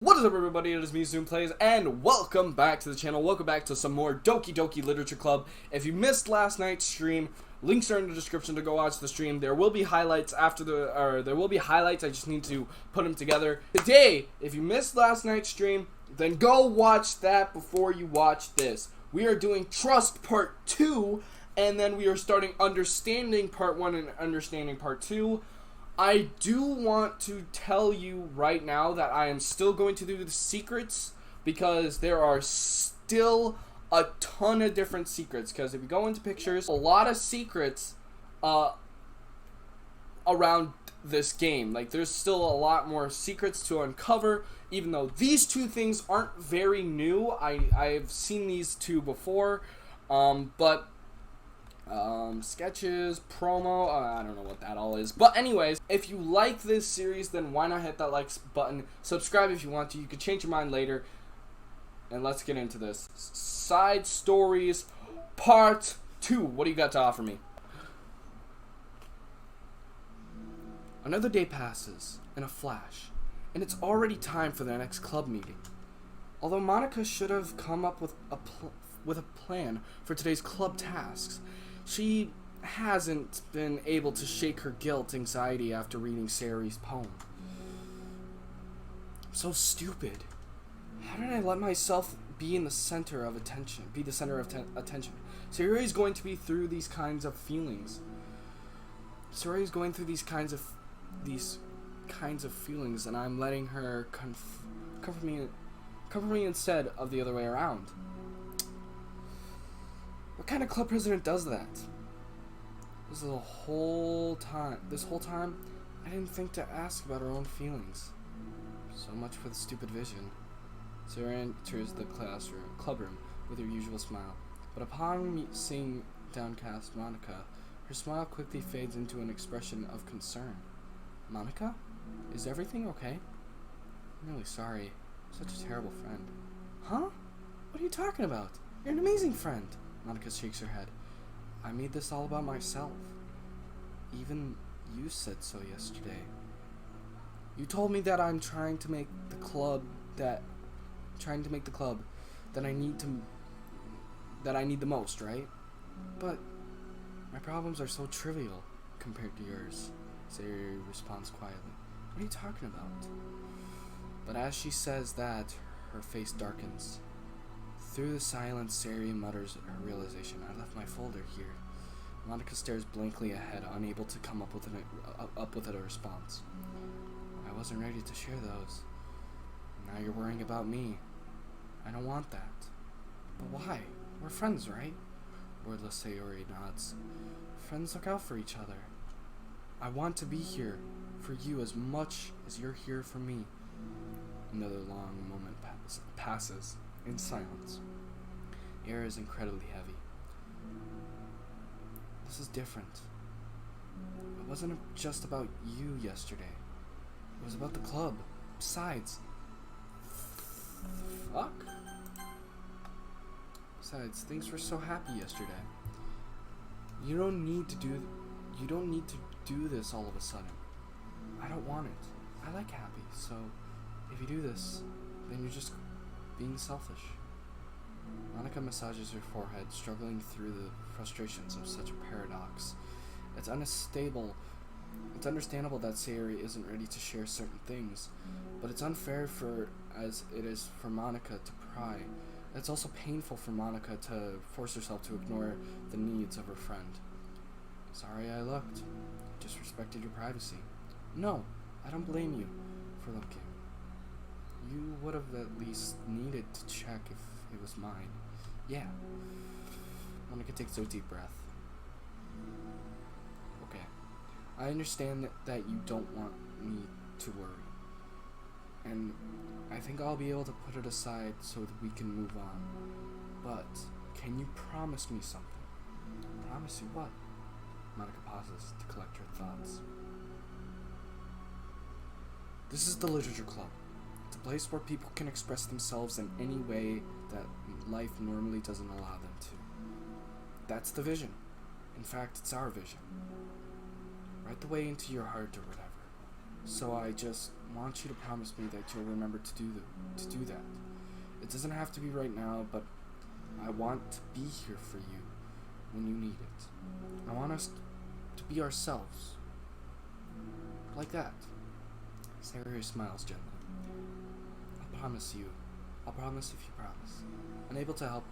What is up, everybody? It is me, Zoom Plays, and welcome back to the channel. Welcome back to some more Doki Doki Literature Club. If you missed last night's stream, links are in the description to go watch the stream. There will be highlights after I just need to put them together. Today, if you missed last night's stream, then go watch that before you watch this. We are doing Trust Part 2, and then we are starting Understanding Part 1 and Understanding Part 2. I do want to tell you right now that I am still going to do the secrets because there are still a ton of different secrets. Because if you go into pictures, a lot of secrets around this game. Like, there's still a lot more secrets to uncover, even though these two things aren't very new. I've seen these two before, but sketches, promo, I don't know what that all is. But anyways, if you like this series, then why not hit that like button, subscribe if you want to. You could change your mind later. And let's get into this. Side Stories Part 2. What do you got to offer me? Another day passes in a flash, and it's already time for the next club meeting. Although Monica should have come up with a plan for today's club tasks, she hasn't been able to shake her anxiety after reading Sayori's poem. I'm so stupid. How did I let myself be the center of attention? Sayori's going to be through these kinds of feelings. Sayori's going through these kinds of feelings, and I'm letting her comfort me instead of the other way around. What kind of club president does that? This whole time, I didn't think to ask about her own feelings. So much for the stupid vision. Sayori enters the clubroom with her usual smile. But upon seeing downcast Monica, her smile quickly fades into an expression of concern. Monica? Is everything okay? I'm really sorry. Such a terrible friend. Huh? What are you talking about? You're an amazing friend. Monica shakes her head. I made this all about myself. Even you said so yesterday. You told me that I'm trying to make the club that I need the most, right? But my problems are so trivial compared to yours. Sayori responds quietly. What are you talking about? But as she says that, her face darkens. Through the silence, Sayori mutters her realization. I left my folder here. Monica stares blankly ahead, unable to come up with a response. I wasn't ready to share those. Now you're worrying about me. I don't want that. But why? We're friends, right? Wordless Sayori nods. Friends look out for each other. I want to be here for you as much as you're here for me. Another long moment passes in silence. Air is incredibly heavy. This is different. It wasn't just about you yesterday. It was about the club. Besides, things were so happy yesterday. You don't need to do this all of a sudden. I don't want it. I like happy, so if you do this, then you're just being selfish. Monica massages her forehead, struggling through the frustrations of such a paradox. It's understandable that Sayori isn't ready to share certain things, but it's unfair as it is for Monica to pry. It's also painful for Monica to force herself to ignore the needs of her friend. Sorry I looked. Disrespected your privacy. No, I don't blame you for looking. You would have at least needed to check if it was mine. Yeah. Monica takes a deep breath. Okay. I understand that you don't want me to worry. And I think I'll be able to put it aside so that we can move on. But can you promise me something? Promise you what? Monica pauses to collect her thoughts. This is the Literature Club. It's a place where people can express themselves in any way that life normally doesn't allow them to. That's the vision. In fact, it's our vision. Right the way into your heart or whatever. So I just want you to promise me that you'll remember to do that. It doesn't have to be right now, but I want to be here for you when you need it. I want us to be ourselves. Like that. Sayori smiles gently. I'll promise you. I'll promise if you promise. Unable to help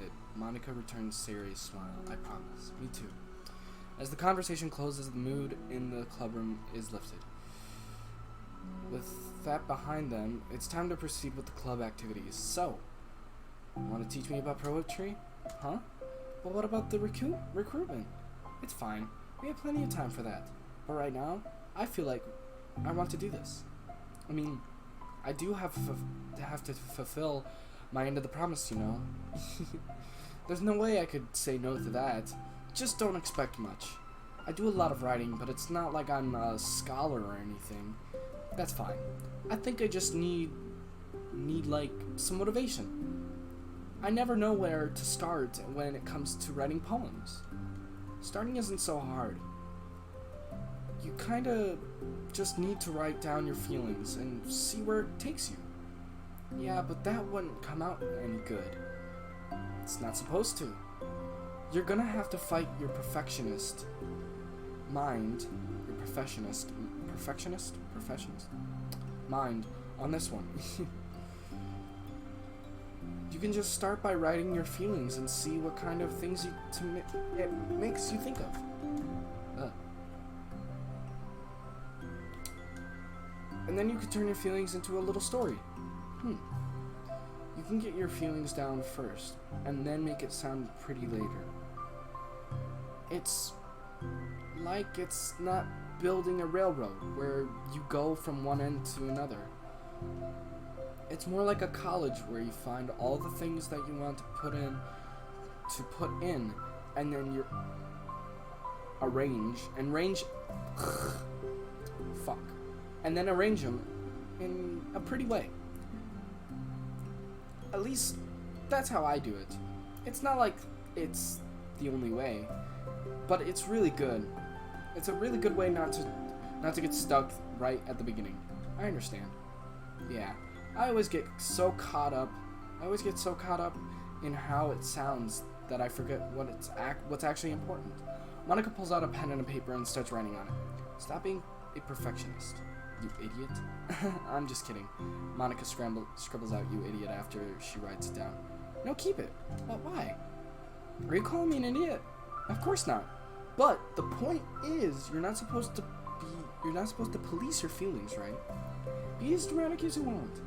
it, Monica returns Sayori's smile. I promise. Me too. As the conversation closes, the mood in the clubroom is lifted. With that behind them, it's time to proceed with the club activities. So, want to teach me about poetry? Huh? But what about the recruitment? It's fine. We have plenty of time for that. But right now, I feel like I want to do this. I mean, I do have to fulfill my end of the promise, you know. There's no way I could say no to that. Just don't expect much. I do a lot of writing, but it's not like I'm a scholar or anything. That's fine. I think I just need like some motivation. I never know where to start when it comes to writing poems. Starting isn't so hard. You kinda just need to write down your feelings and see where it takes you. Yeah, but that wouldn't come out any good. It's not supposed to. You're gonna have to fight your perfectionist mind, your perfectionist mind on this one. You can just start by writing your feelings and see what kind of things it makes you think of. And then you could turn your feelings into a little story. You can get your feelings down first, and then make it sound pretty later. It's like it's not building a railroad where you go from one end to another. It's more like a college where you find all the things that you want to put in, and then you arrange them in a pretty way. At least that's how I do it. It's not like it's the only way, but it's really good. It's a really good way not to get stuck right at the beginning. I understand. Yeah, I always get so caught up in how it sounds that I forget what's actually important. Monica pulls out a pen and a paper and starts writing on it. Stop being a perfectionist, you idiot. I'm just kidding. Monica scribbles out "you idiot" after she writes it down. No, keep it. But why? Are you calling me an idiot? Of course not. But the point is, you're not supposed to police your feelings, right? Be as dramatic as you want.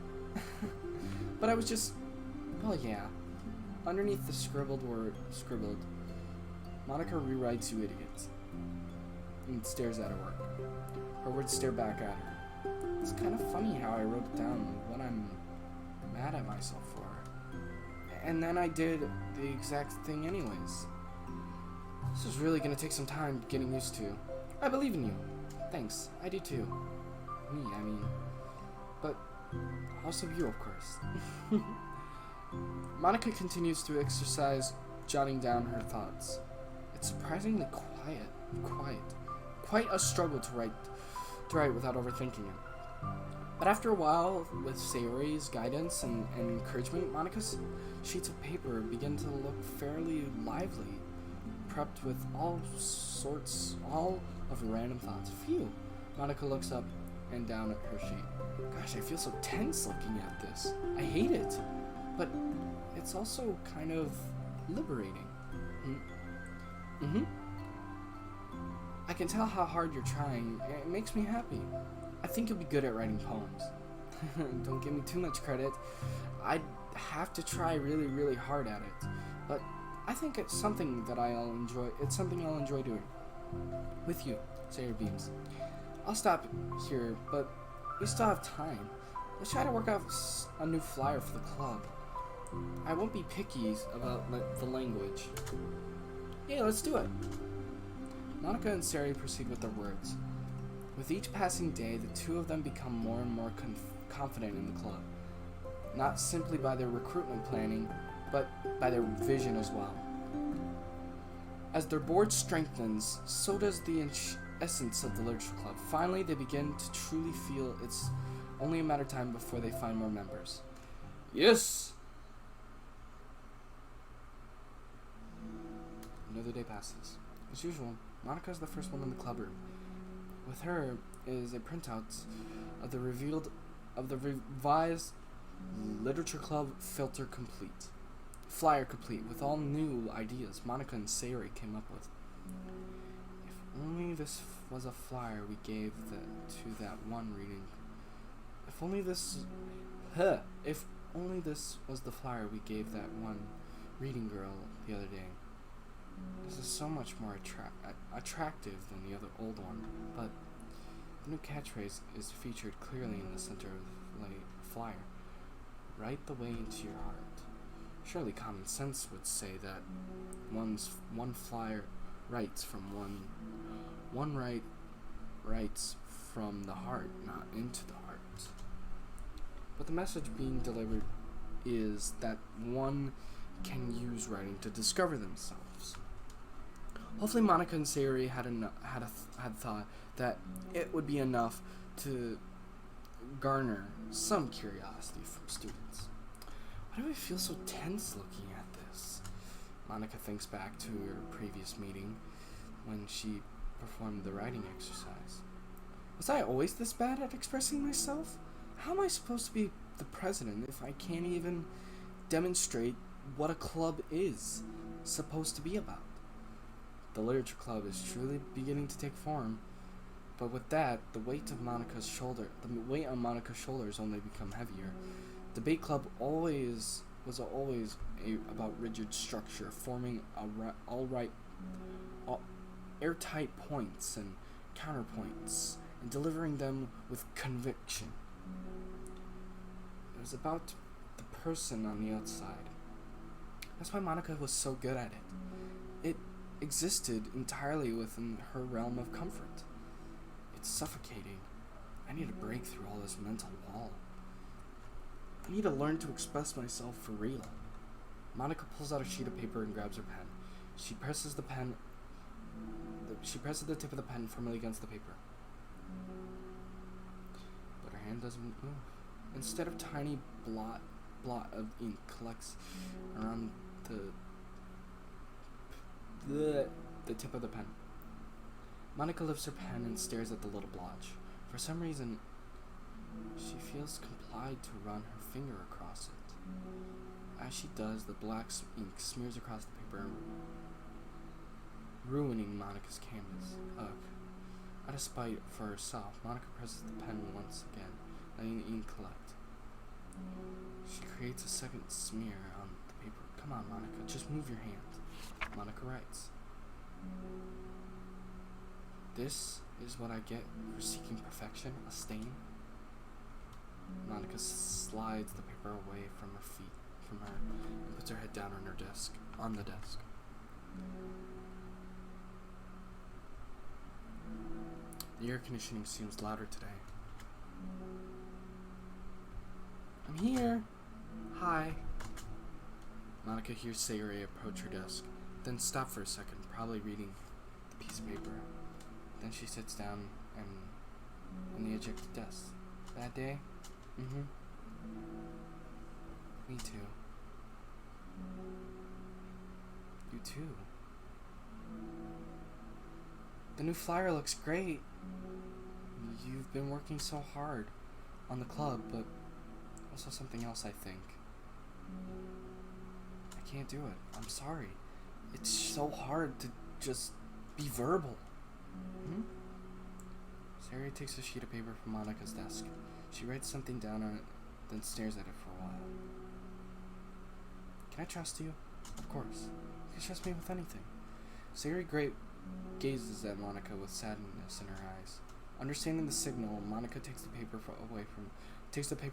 But I was just, well, yeah. Underneath the scribbled, Monica rewrites "you idiot" and stares at her work. Her words stare back at her. It's kind of funny how I wrote down what I'm mad at myself for. And then I did the exact thing anyways. This is really gonna take some time getting used to. I believe in you. Thanks, I do too. Me, I mean. But also you, of course. Monica continues to exercise, jotting down her thoughts. It's surprisingly quiet. Quite a struggle to write without overthinking it. But after a while, with Sayori's guidance and encouragement, Monica's sheets of paper begin to look fairly lively, prepped with all of her random thoughts. Phew! Monica looks up and down at her sheet. Gosh, I feel so tense looking at this. I hate it. But it's also kind of liberating. I can tell how hard you're trying. It makes me happy. I think you'll be good at writing poems. Don't give me too much credit. I'd have to try really, really hard at it. But I think it's something that I'll enjoy. It's something I'll enjoy doing. With you, Sayori beams. I'll stop here, but we still have time. Let's try to work out a new flyer for the club. I won't be picky about the language. Yeah, let's do it. Monica and Sayori proceed with their words. With each passing day, the two of them become more and more confident in the club. Not simply by their recruitment planning, but by their vision as well. As their board strengthens, so does the essence of the Literature Club. Finally, they begin to truly feel it's only a matter of time before they find more members. Yes! Another day passes. As usual, Monica is the first one in the club room. With her is a printout of the revised Literature Club flyer complete with all new ideas Monica and Sayori came up with. If only this was a flyer we gave to that one reading. If only this was the flyer we gave that one reading girl the other day. This is so much more attractive than the other old one, but the new catchphrase is featured clearly in the center of the flyer. Write the way into your heart. Surely common sense would say that one flyer writes from writes from the heart, not into the heart. But the message being delivered is that one can use writing to discover themselves. Hopefully Monica and Sayori had thought that it would be enough to garner some curiosity from students. Why do I feel so tense looking at this? Monica thinks back to her previous meeting when she performed the writing exercise. Was I always this bad at expressing myself? How am I supposed to be the president if I can't even demonstrate what a club is supposed to be about? The Literature Club is truly beginning to take form, but with that, the weight on Monica's shoulders only become heavier. Debate Club was always about rigid structure, forming airtight points and counterpoints, and delivering them with conviction. It was about the person on the outside. That's why Monica was so good at it. It existed entirely within her realm of comfort. It's suffocating. I need to break through all this mental wall. I need to learn to express myself for real. Monica pulls out a sheet of paper and grabs her pen. She presses the tip of the pen firmly against the paper. But her hand doesn't move. Instead, a tiny blot of ink collects around the tip of the pen. Monica lifts her pen and stares at the little blotch. For some reason, she feels compelled to run her finger across it. As she does, the black ink smears across the paper, ruining Monica's canvas. Ugh. Out of spite for herself, Monica presses the pen once again, letting the ink collect. She creates a second smear on the paper. Come on, Monica, just move your hand. Monica writes. This is what I get for seeking perfection, a stain. Monica slides the paper away from her, and puts her head down on the desk. The air conditioning seems louder today. I'm here. Hi. Monica hears Sayori approach her desk, then stop for a second, probably reading the piece of paper. Then she sits down on the ejected desk. Bad day? Mm-hmm. Me too. You too. The new flyer looks great. You've been working so hard on the club, but also something else, I think. I can't do it. I'm sorry. It's so hard to just be verbal. Sayori takes a sheet of paper from Monica's desk. She writes something down on it, then stares at it for a while. Can I trust you? Of course. You can trust me with anything. Sayori gazes at Monica with sadness in her eyes. Understanding the signal, Monica takes the paper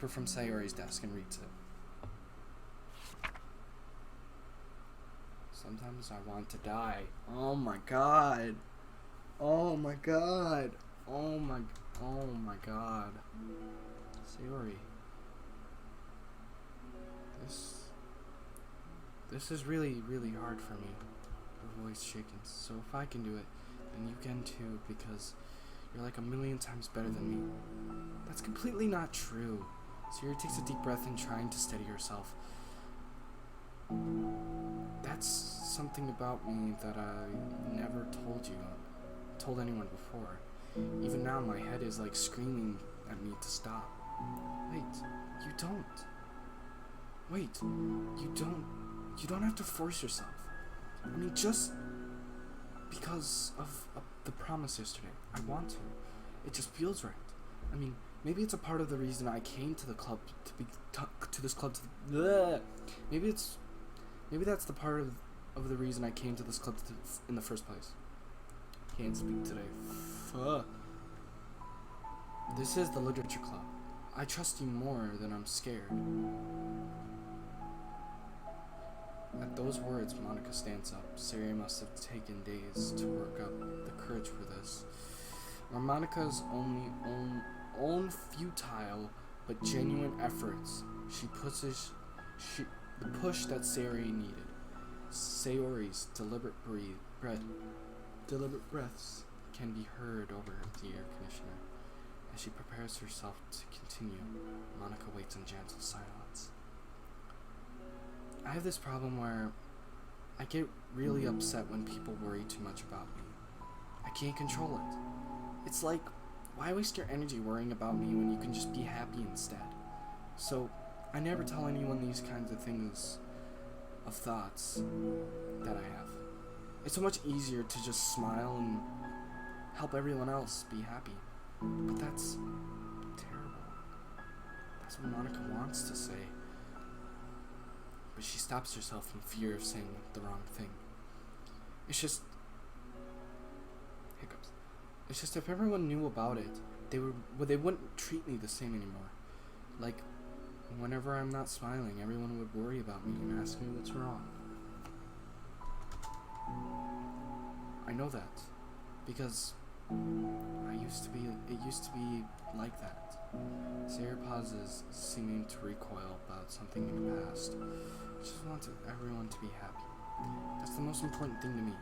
from Sayori's desk and reads it. Sometimes I want to die. Oh my god. Oh my god. Oh my god. Sayori. This is really, really hard for me. Her voice shaking. So if I can do it, and you can too, because you're like a million times better than me. That's completely not true. Sayori takes a deep breath and trying to steady herself. That's something about me that I never told anyone before. Even now my head is like screaming at me to stop. Wait, you don't. Wait, you don't have to force yourself. I mean, just because of the promise yesterday, I want to. It just feels right. I mean, maybe it's a part of the reason I came to the club maybe that's the part of the reason I came to this club in the first place. Can't speak today. Fuck. This is the literature club. I trust you more than I'm scared. At those words, Monica stands up. Sayori must have taken days to work up the courage for this. Or Monica's own futile but genuine efforts, the push that Sayori needed. Sayori's deliberate breaths can be heard over the air conditioner. As she prepares herself to continue, Monica waits in gentle silence. I have this problem where I get really upset when people worry too much about me. I can't control it. It's like, why waste your energy worrying about me when you can just be happy instead? So, I never tell anyone these kinds of things, of thoughts that I have. It's so much easier to just smile and help everyone else be happy. But that's terrible. That's what Monica wants to say. But she stops herself in fear of saying the wrong thing. It's just hiccups. It's just if everyone knew about it, they wouldn't treat me the same anymore. Like, whenever I'm not smiling, everyone would worry about me and ask me what's wrong. I know that because it used to be like that. Sayori pauses, seeming to recoil about something in the past. I just want everyone to be happy. That's the most important thing to me.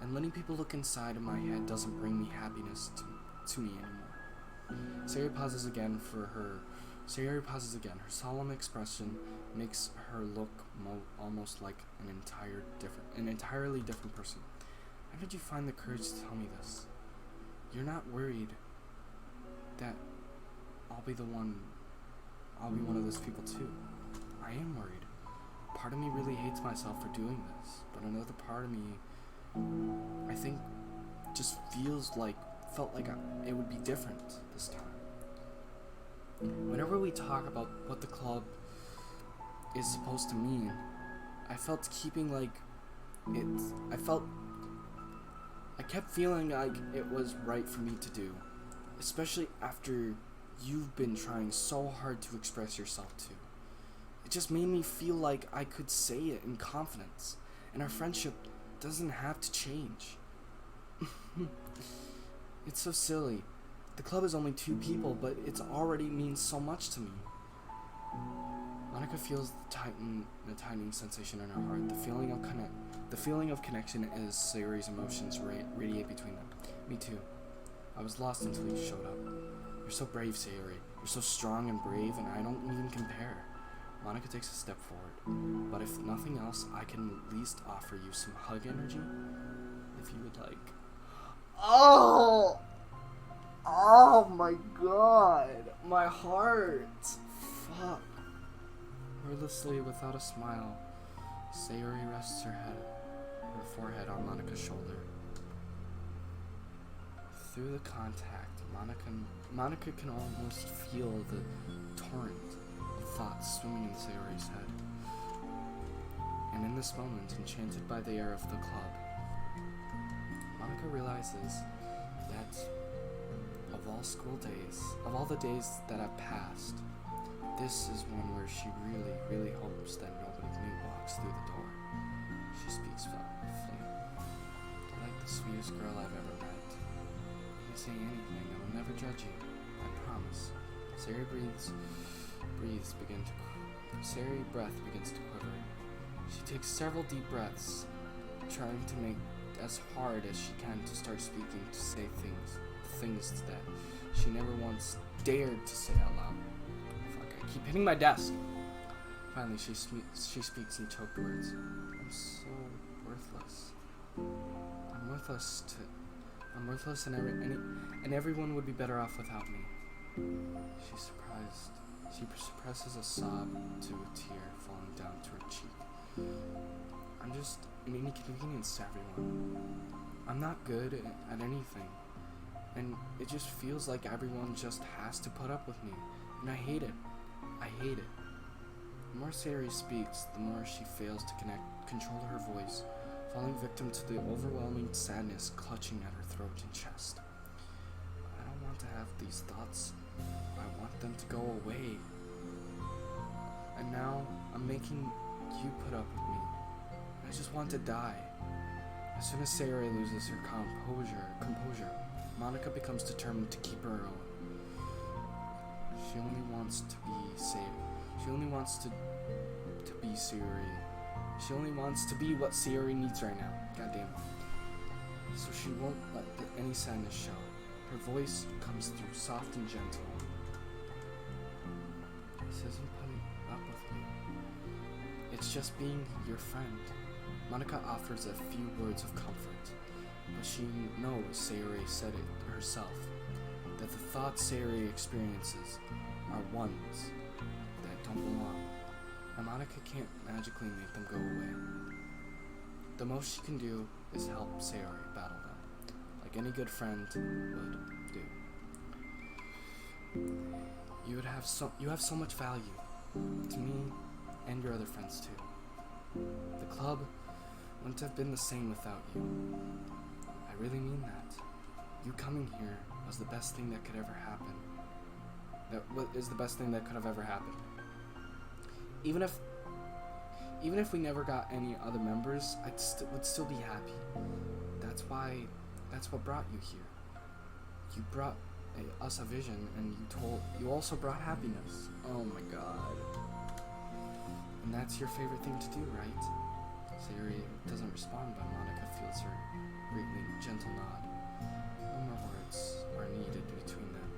And letting people look inside of my head doesn't bring me happiness to me anymore. Sayori pauses again. Her solemn expression makes her look almost like an entirely different person. How did you find the courage to tell me this? You're not worried that I'll be one of those people too. I am worried. Part of me really hates myself for doing this, but another part of me, I think, just felt like it would be different this time. Whenever we talk about what the club is supposed to mean, I kept feeling like it was right for me to do, especially after you've been trying so hard to express yourself too. It just made me feel like I could say it in confidence, and our friendship doesn't have to change. It's so silly. The club is only 2 people, but it already means so much to me. Monica feels the tightening sensation in her heart. The feeling of connection as Sayori's emotions radiate between them. Me too. I was lost until you showed up. You're so brave, Sayori. You're so strong and brave, and I don't even compare. Monica takes a step forward. But if nothing else, I can at least offer you some hug energy, if you would like. Oh my god! My heart! Fuck. Wordlessly, without a smile, Sayori rests her forehead on Monica's shoulder. Through the contact, Monica can almost feel the torrent of thoughts swimming in Sayori's head. And in this moment, enchanted by the air of the club, Monica realizes that of all the days that have passed, this is one where she really, really hopes that nobody new walks through the door. She speaks softly. You're like the sweetest girl I've ever met. You can say anything, I will never judge you. I promise. Sayori's breath begins to quiver. She takes several deep breaths, trying to make as hard as she can to start speaking, to say things that she never once dared to say out loud. Fuck, I keep hitting my desk. Finally, she speaks in choked words. I'm so worthless. I'm worthless and everyone would be better off without me. She's surprised. She suppresses a sob to a tear falling down to her cheek. I'm just an inconvenience to everyone. I'm not good at anything. And it just feels like everyone just has to put up with me. And I hate it. I hate it. The more Sayori speaks, the more she fails to control her voice, falling victim to the overwhelming sadness clutching at her throat and chest. I don't want to have these thoughts. I want them to go away. And now I'm making you put up with me. I just want to die. As soon as Sayori loses her composure, Monica becomes determined to keep her own. She only wants to be saved. She only wants to be Sayori. She only wants to be what Sayori needs right now. Goddamn. So she won't let any sadness show. Her voice comes through soft and gentle. This isn't putting up with me. It's just being your friend. Monica offers a few words of comfort, but she knows Sayori said it herself, that the thoughts Sayori experiences are ones that don't belong, and Monica can't magically make them go away. The most she can do is help Sayori battle them, like any good friend would do. You have so much value to me and your other friends too. The club wouldn't have been the same without you. I really mean that. You coming here was the best thing that could ever happen. That is the best thing that could have ever happened. Even if we never got any other members, I would still be happy. That's what brought you here. You brought us a vision, and you also brought happiness. Oh my god. And that's your favorite thing to do, right? Sayori doesn't respond, but Monica feels her greatly gentle nod. No more words are needed between them.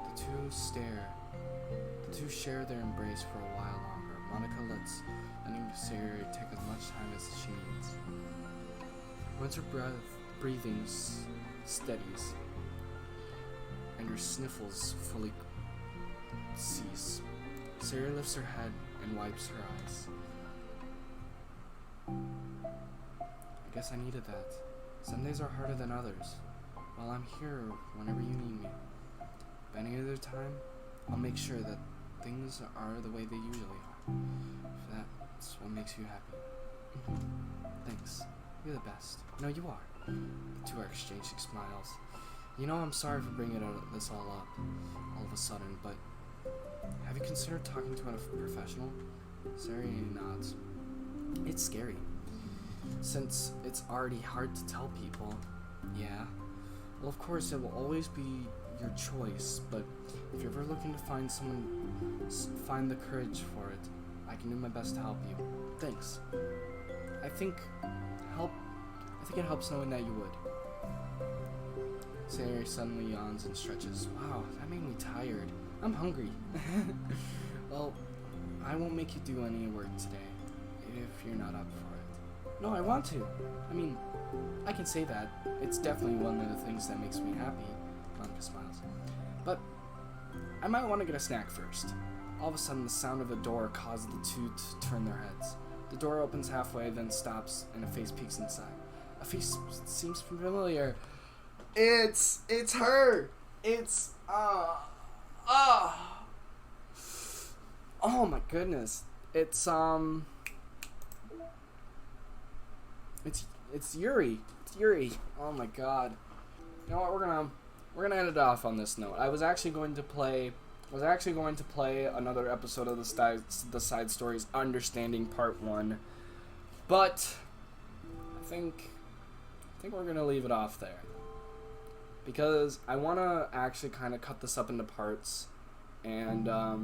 The two share their embrace for a while longer. Monica letting Sayori take as much time as she needs. Once her breathing steadies and her sniffles fully cease, Sayori lifts her head and wipes her eyes. I guess I needed that. Some days are harder than others. Well, I'm here whenever you need me. But any other time, I'll make sure that things are the way they usually are. If that's what makes you happy. Thanks. You're the best. No, you are. The two are exchanging smiles. You know, I'm sorry for bringing this all up all of a sudden, but have you considered talking to a professional? Sayori nods. It's scary, since it's already hard to tell people. Yeah. Well, of course, it will always be your choice, but if you're ever looking to find the courage for it, I can do my best to help you. Thanks. I think it helps knowing that you would. Sayori suddenly yawns and stretches. Wow, that made me tired. I'm hungry. Well, I won't make you do any work today, if you're not up for it. No, I want to. I mean, I can say that. It's definitely one of the things that makes me happy. Monica smiles. But I might want to get a snack first. All of a sudden, the sound of a door causes the two to turn their heads. The door opens halfway, then stops, and a face peeks inside. A face seems familiar. It's her. It's oh my goodness. It's Yuri. It's Yuri. Oh my god. You know what? We're gonna end it off on this note. I was actually going to play another episode of the Side Stories Understanding Part 1, but I think we're gonna leave it off there, because I want to actually kind of cut this up into parts, and I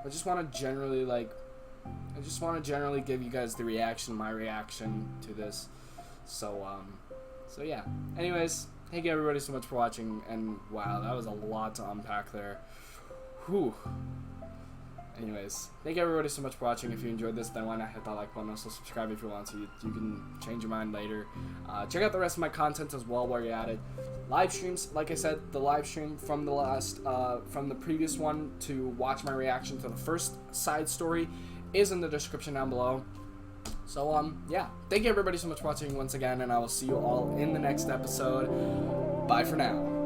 just want to generally I just want to generally give you guys my reaction to this. So yeah. Anyways, thank you everybody so much for watching, and wow, that was a lot to unpack there. Whew. Anyways, thank you everybody so much for watching. If you enjoyed this, then why not hit that like button. Also subscribe if you want to. You can change your mind later. Check out the rest of my content as well while you're at it. Live streams, like I said, the live stream from the previous one to watch my reaction to the first side story is in the description down below. So yeah, thank you everybody so much for watching once again, and I will see you all in the next episode. Bye for now.